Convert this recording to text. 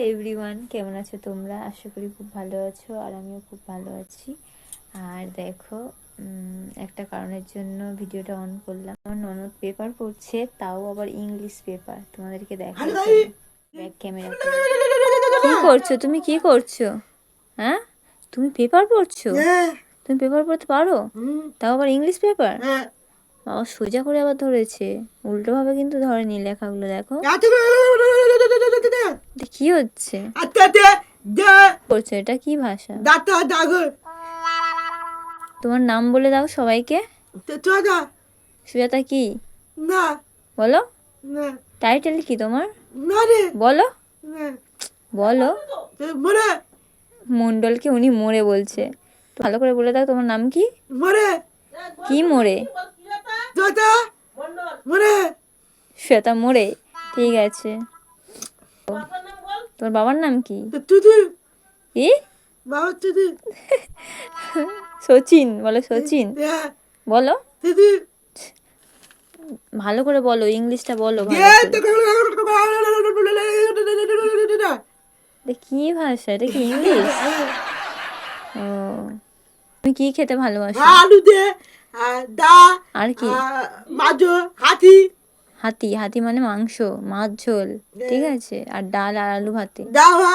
Everyone, কেমন আছো তোমরা? আশা করি খুব ভালো আছো, আর আমিও খুব ভালো আছি। আর দেখো, একটা কারণের জন্য ভিডিওটা অন করলাম। আমার ননদ পেপার পড়ছে, তাও আবার ইংলিশ পেপার। তোমাদেরকে দেখাই, ব্যাক ক্যামেরা। কি করছো তুমি? কি করছো? হ্যাঁ, তুমি পেপার পড়ছো? তুমি পেপার পড়তে পারো? তাও আবার ইংলিশ পেপার? বাবা সোজা করে আবার ধরেছে, উল্টো ভাবে কিন্তু ধরেনি লেখাগুলো। দেখো কি হচ্ছে, করছে এটা কি ভাষা? তোমার নাম বলে দাও সবাইকে। সুজাতা কি? না বলো। না টাইটেল কি তোমার? না রে বলো না বলো। মরে মন্ডলকে উনি মোড়ে বলছে, তো ভালো করে বলে দাও তোমার নাম কি? মরে কি মোড়ে? দাদা মরে শ্বেতা মোড়ে। ঠিক আছে, তোমার বাবার নাম কি? তুই কি? বাবা তুই সচিন। বলো সচিন। বলো তুই ভালো করে বলো, ইংলিশটা বলো ভালো করে। কি ভাষা এটা? কি ইংলিশ? ও, তুমি কি খেতে ভালোবাসো? আলু দে দা আর কি? মাঝো হাতি হাতি? হাতি মানে মাংস, মাছ ঝোল, ঠিক আছে। আর ডাল আর আলু ভাতে। দাওয়া